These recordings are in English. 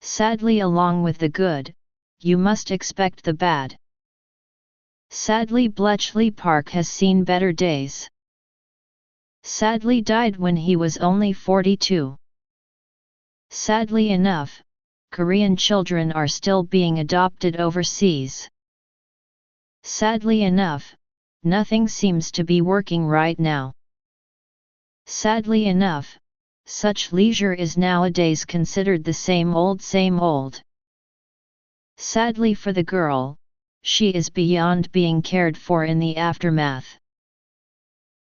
Sadly, along with the good, you must expect the bad. Sadly, Bletchley Park has seen better days. Sadly, died when he was only 42. Sadly enough, Korean children are still being adopted overseas. Sadly enough, nothing seems to be working right now. Sadly enough, such leisure is nowadays considered the same old same old. Sadly for the girl, she is beyond being cared for in the aftermath.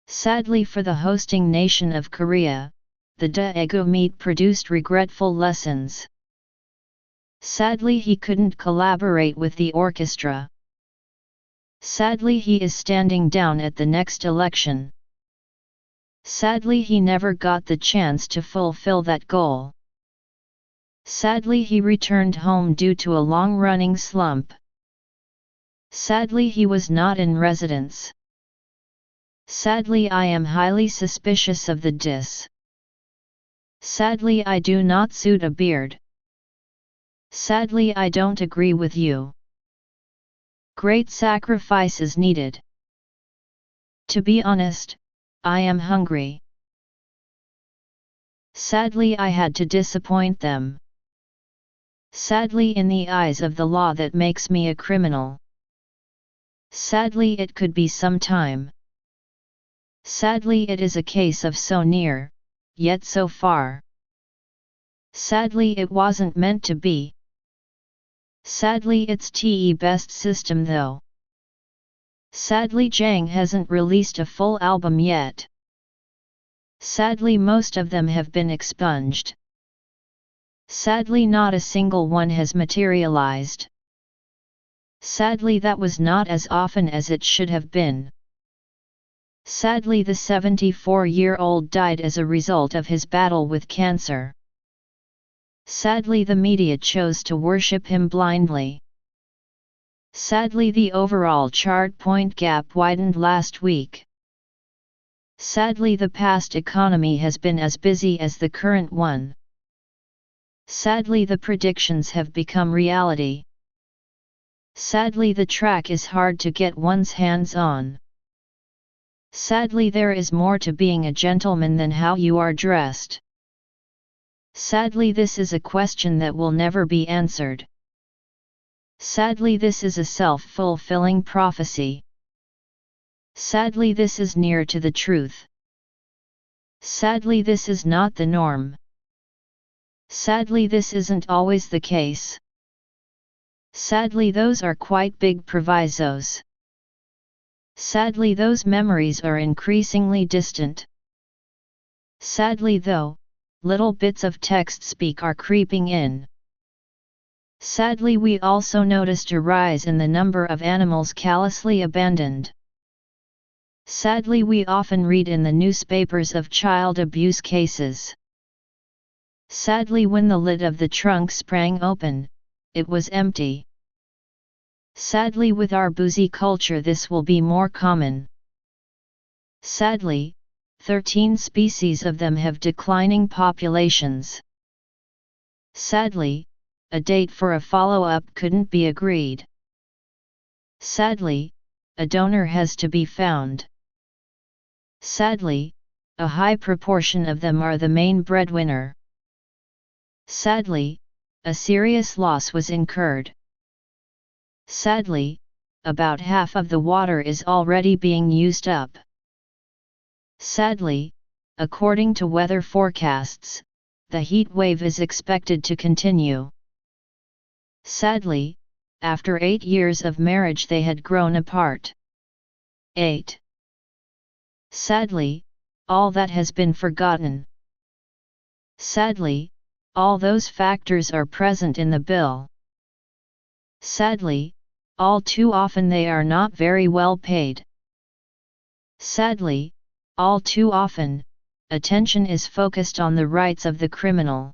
Sadly for the hosting nation of Korea, the Daegu meet produced regretful lessons. Sadly he couldn't collaborate with the orchestra. Sadly he is standing down at the next election. Sadly he never got the chance to fulfill that goal. Sadly he returned home due to a long-running slump. Sadly he was not in residence. Sadly I am highly suspicious of the diss. Sadly I do not suit a beard. Sadly I don't agree with you. Great sacrifice is needed. To be honest, I am hungry. Sadly I had to disappoint them. Sadly in the eyes of the law that makes me a criminal. Sadly it could be some time. Sadly it is a case of so near, yet so far. Sadly it wasn't meant to be. Sadly it's the best system though. Sadly Jang hasn't released a full album yet. Sadly most of them have been expunged. Sadly not a single one has materialized. Sadly that was not as often as it should have been. Sadly the 74-year-old died as a result of his battle with cancer. Sadly the media chose to worship him blindly. Sadly the overall chart point gap widened last week. Sadly the past economy has been as busy as the current one. Sadly the predictions have become reality. Sadly the track is hard to get one's hands on. Sadly there is more to being a gentleman than how you are dressed. Sadly this is a question that will never be answered. Sadly this is a self-fulfilling prophecy. Sadly this is near to the truth. Sadly this is not the norm. Sadly this isn't always the case. Sadly those are quite big provisos. Sadly those memories are increasingly distant. Sadly though, little bits of text speak are creeping in. Sadly we also noticed a rise in the number of animals callously abandoned. Sadly we often read in the newspapers of child abuse cases. Sadly when the lid of the trunk sprang open, it was empty. Sadly with our boozy culture this will be more common. Sadly, 13 species of them have declining populations. Sadly, a date for a follow-up couldn't be agreed. Sadly, a donor has to be found. Sadly, a high proportion of them are the main breadwinner. Sadly, a serious loss was incurred. Sadly, about half of the water is already being used up. Sadly, according to weather forecasts, the heat wave is expected to continue. Sadly, after 8 years of marriage they had grown apart. 8. Sadly, all that has been forgotten. Sadly, all those factors are present in the bill. Sadly, all too often they are not very well paid. Sadly, all too often, attention is focused on the rights of the criminal.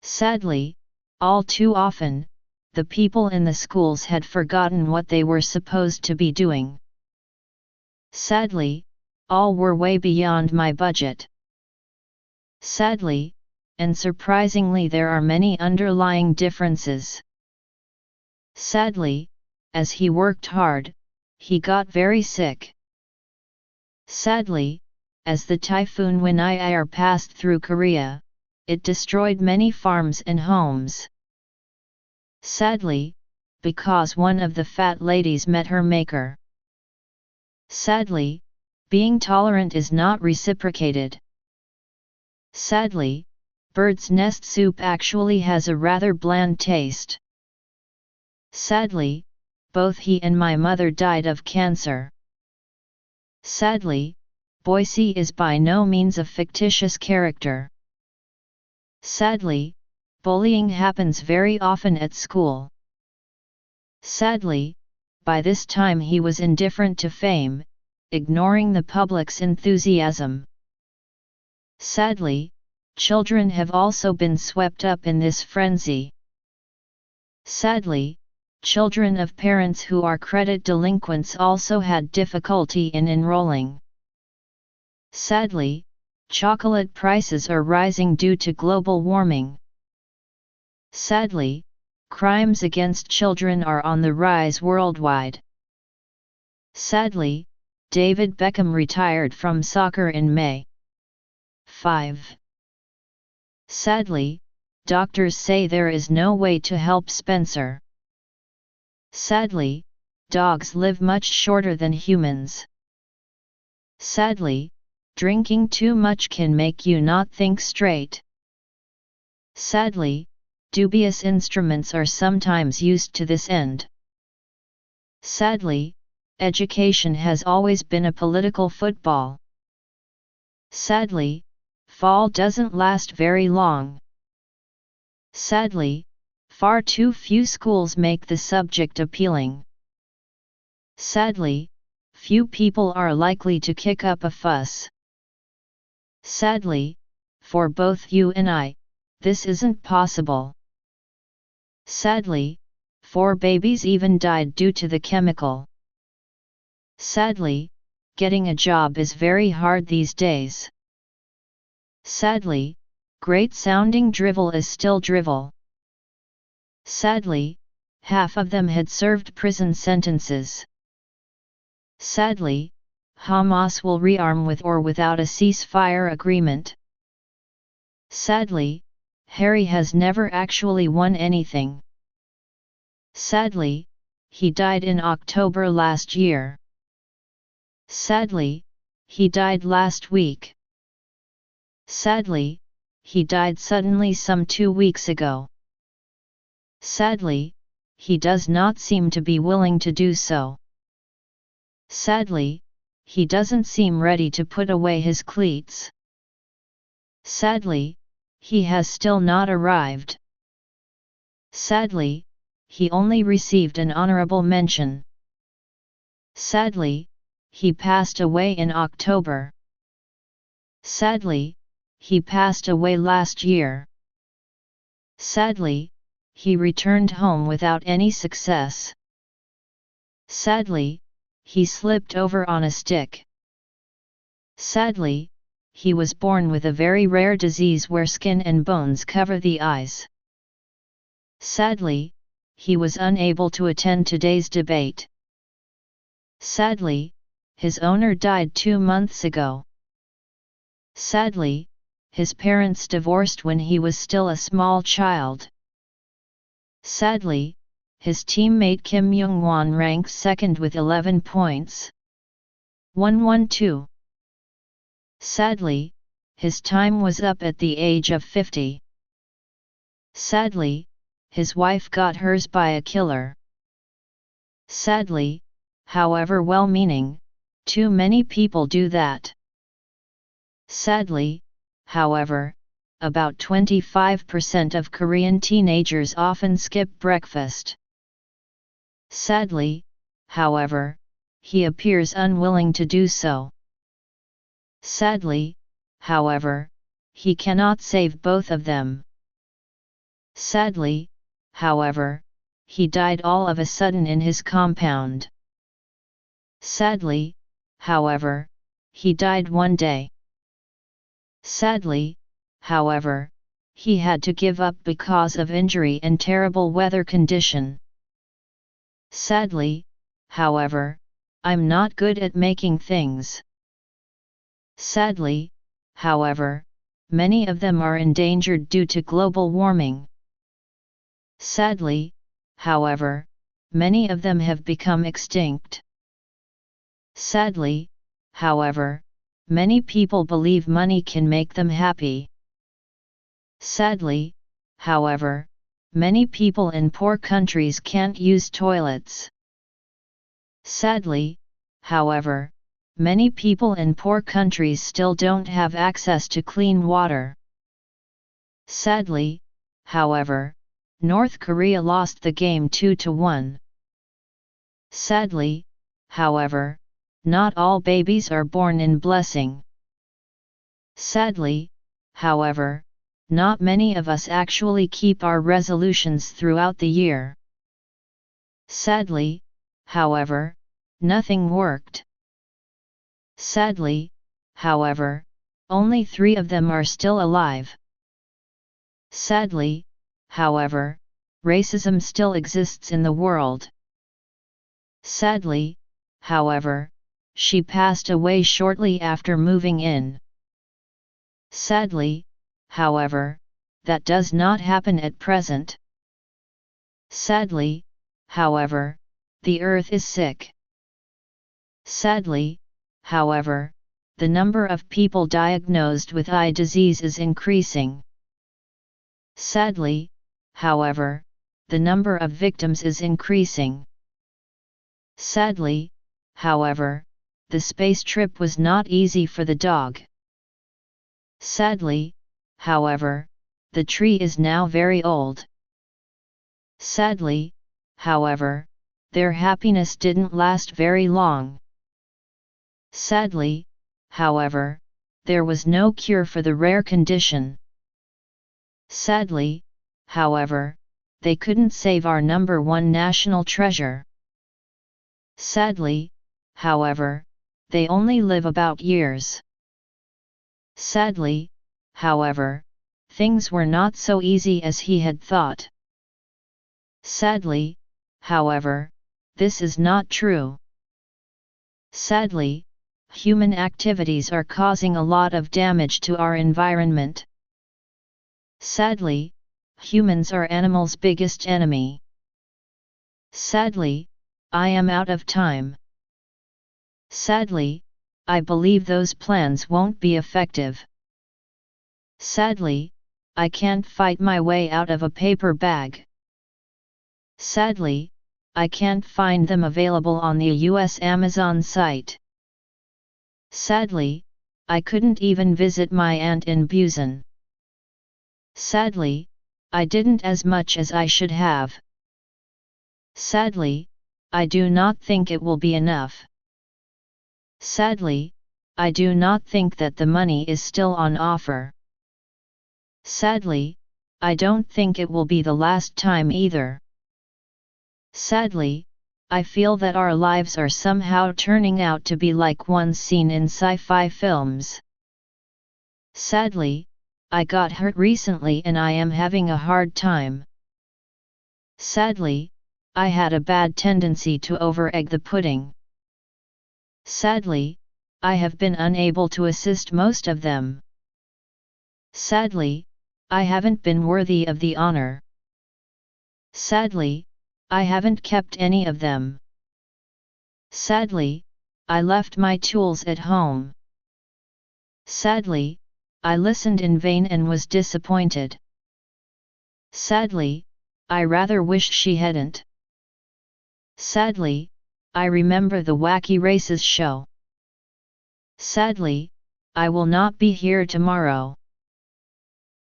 Sadly, all too often, the people in the schools had forgotten what they were supposed to be doing. Sadly, all were way beyond my budget. Sadly, and surprisingly there are many underlying differences. Sadly, as he worked hard, he got very sick. Sadly, as the typhoon Winayar passed through Korea, it destroyed many farms and homes. Sadly, because one of the fat ladies met her maker. Sadly, being tolerant is not reciprocated. Sadly, bird's nest soup actually has a rather bland taste. Sadly, both he and my mother died of cancer. Sadly, Boise is by no means a fictitious character. Sadly, bullying happens very often at school. Sadly, by this time he was indifferent to fame, ignoring the public's enthusiasm. Sadly, children have also been swept up in this frenzy. Sadly, children of parents who are credit delinquents also had difficulty in enrolling. Sadly, chocolate prices are rising due to global warming. Sadly, crimes against children are on the rise worldwide. Sadly, David Beckham retired from soccer in May. 5. Sadly, doctors say there is no way to help Spencer. Sadly, dogs live much shorter than humans. Sadly, drinking too much can make you not think straight. Sadly, dubious instruments are sometimes used to this end. Sadly, education has always been a political football. Sadly, fall doesn't last very long. Sadly, far too few schools make the subject appealing. Sadly, few people are likely to kick up a fuss. Sadly, for both you and I, this isn't possible. Sadly, 4 babies even died due to the chemical. Sadly, getting a job is very hard these days. Sadly, great-sounding drivel is still drivel. Sadly, half of them had served prison sentences. Sadly, Hamas will rearm with or without a ceasefire agreement. Sadly, Harry has never actually won anything. Sadly, he died in October last year. Sadly, he died last week. Sadly, he died suddenly some 2 weeks ago. Sadly, he does not seem to be willing to do so. Sadly, he doesn't seem ready to put away his cleats. Sadly, he has still not arrived. Sadly, he only received an honorable mention. Sadly, he passed away in October. Sadly, he passed away last year. Sadly, he returned home without any success. Sadly, he slipped over on a stick. Sadly, he was born with a very rare disease where skin and bones cover the eyes. Sadly, he was unable to attend today's debate. Sadly, his owner died 2 months ago. Sadly, his parents divorced when he was still a small child. Sadly, his teammate Kim Young-won ranks second with 11 points. 112. Sadly, his time was up at the age of 50. Sadly, his wife got hers by a killer. Sadly, however well-meaning, too many people do that. Sadly, however, about 25% of Korean teenagers often skip breakfast. Sadly, however, he appears unwilling to do so. Sadly, however, he cannot save both of them. Sadly, however, he died all of a sudden in his compound. Sadly, however, he died one day. Sadly, however, he had to give up because of injury and terrible weather condition. Sadly, however, I'm not good at making things. Sadly, however, many of them are endangered due to global warming. Sadly, however, many of them have become extinct. Sadly, however, many people believe money can make them happy. Sadly, however, many people in poor countries can't use toilets. Sadly, however, many people in poor countries still don't have access to clean water. Sadly, however, North Korea lost the game 2-1. Sadly, however, not all babies are born in blessing. Sadly, however, not many of us actually keep our resolutions throughout the year. Sadly, however, nothing worked. Sadly, however, only 3 of them are still alive. Sadly, however, racism still exists in the world. Sadly, however, she passed away shortly after moving in. Sadly, however, that does not happen at present. Sadly, however, the earth is sick. Sadly, however, the number of people diagnosed with eye disease is increasing. Sadly, however, the number of victims is increasing. Sadly, however, the space trip was not easy for the dog. Sadly, however, the tree is now very old. Sadly, however, their happiness didn't last very long. Sadly, however, there was no cure for the rare condition. Sadly, however, they couldn't save our number 1 national treasure. Sadly, however, they only live about years. Sadly, however, things were not so easy as he had thought. Sadly, however, this is not true. Sadly, human activities are causing a lot of damage to our environment. Sadly, humans are animals' biggest enemy. Sadly, I am out of time. Sadly, I believe those plans won't be effective. Sadly, I can't fight my way out of a paper bag. Sadly, I can't find them available on the US Amazon site. Sadly, I couldn't even visit my aunt in Busan. Sadly, I didn't as much as I should have. Sadly, I do not think it will be enough. Sadly, I do not think that the money is still on offer. Sadly, I don't think it will be the last time either. Sadly, I feel that our lives are somehow turning out to be like one scene in sci-fi films. Sadly, I got hurt recently and I am having a hard time. Sadly, I had a bad tendency to over-egg the pudding. Sadly, I have been unable to assist most of them. Sadly, I haven't been worthy of the honor. Sadly, I haven't kept any of them. Sadly, I left my tools at home. Sadly, I listened in vain and was disappointed. Sadly, I rather wish she hadn't. Sadly, I remember the Wacky Races show. Sadly, I will not be here tomorrow.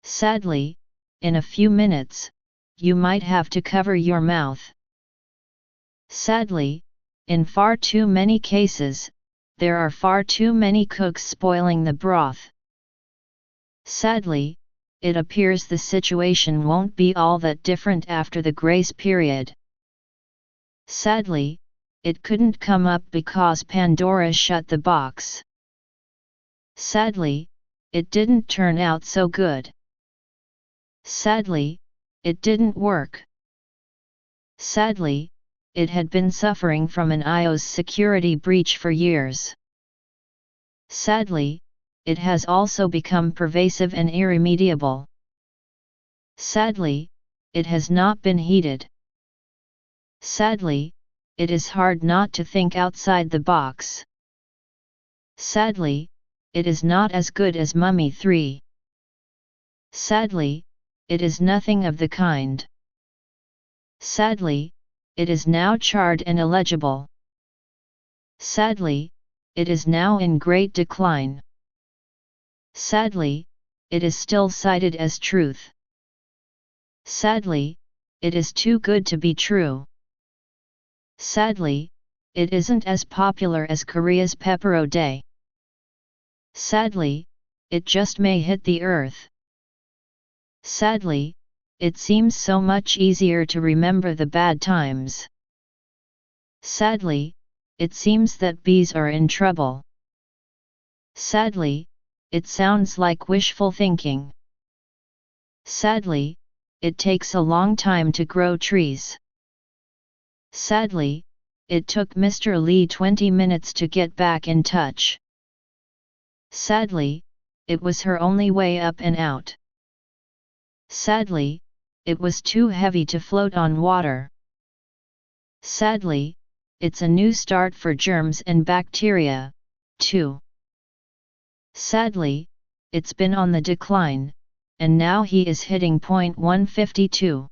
Sadly, in a few minutes, you might have to cover your mouth. Sadly, in far too many cases, there are far too many cooks spoiling the broth. Sadly, it appears the situation won't be all that different after the grace period. Sadly, it couldn't come up because Pandora shut the box. Sadly, it didn't turn out so good. Sadly, it didn't work. Sadly, it had been suffering from an iOS security breach for years. Sadly, it has also become pervasive and irremediable. Sadly, it has not been heeded. Sadly, it is hard not to think outside the box. Sadly, it is not as good as Mummy 3. Sadly, it is nothing of the kind. Sadly, it is now charred and illegible. Sadly, it is now in great decline. Sadly, it is still cited as truth. Sadly, it is too good to be true. Sadly, it isn't as popular as Korea's Pepero Day. Sadly, it just may hit the earth. Sadly, it seems so much easier to remember the bad times. Sadly, it seems that bees are in trouble. Sadly, it sounds like wishful thinking. Sadly, it takes a long time to grow trees. Sadly, it took Mr. Lee 20 minutes to get back in touch. Sadly, it was her only way up and out. Sadly, it was too heavy to float on water. Sadly, it's a new start for germs and bacteria, too. Sadly, it's been on the decline, and now he is hitting point 152.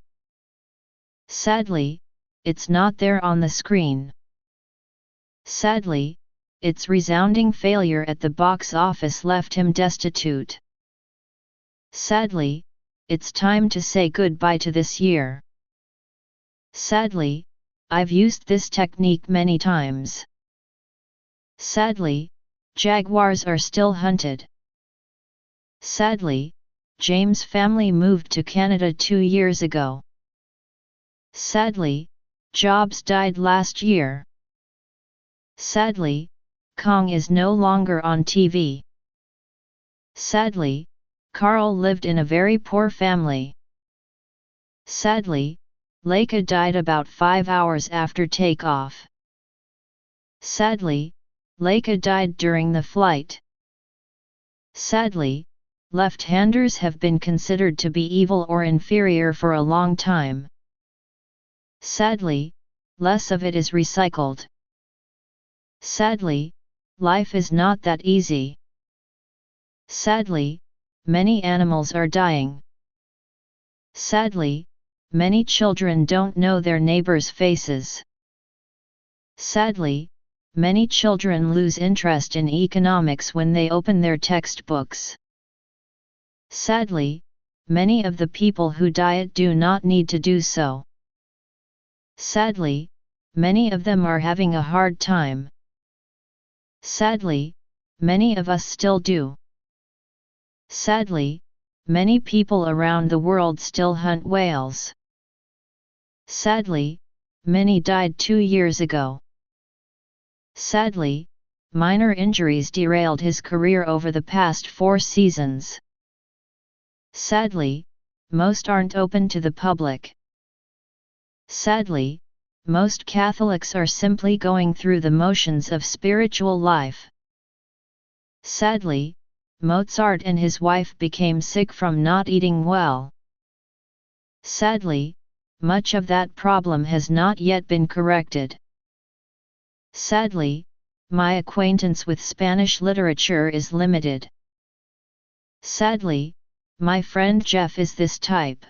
Sadly, it's not there on the screen. Sadly, its resounding failure at the box office left him destitute. Sadly, it's time to say goodbye to this year. Sadly, I've used this technique many times. Sadly, jaguars are still hunted. Sadly, James' family moved to Canada 2 years ago. Sadly, Jobs died last year. Sadly, Kong is no longer on TV. Sadly, Carl lived in a very poor family. Sadly, Leica died about 5 hours after takeoff. Sadly, Leica died during the flight. Sadly, left-handers have been considered to be evil or inferior for a long time. Sadly, less of it is recycled. Sadly, life is not that easy. Sadly, many animals are dying. Sadly, many children don't know their neighbors' faces. Sadly, many children lose interest in economics when they open their textbooks. Sadly, many of the people who diet do not need to do so. Sadly, many of them are having a hard time. Sadly, many of us still do. Sadly, many people around the world still hunt whales. Sadly, many died 2 years ago. Sadly, minor injuries derailed his career over the past 4 seasons. Sadly, most aren't open to the public. Sadly, most Catholics are simply going through the motions of spiritual life. Sadly, Mozart and his wife became sick from not eating well. Sadly, much of that problem has not yet been corrected. Sadly, my acquaintance with Spanish literature is limited. Sadly, my friend Jeff is this type.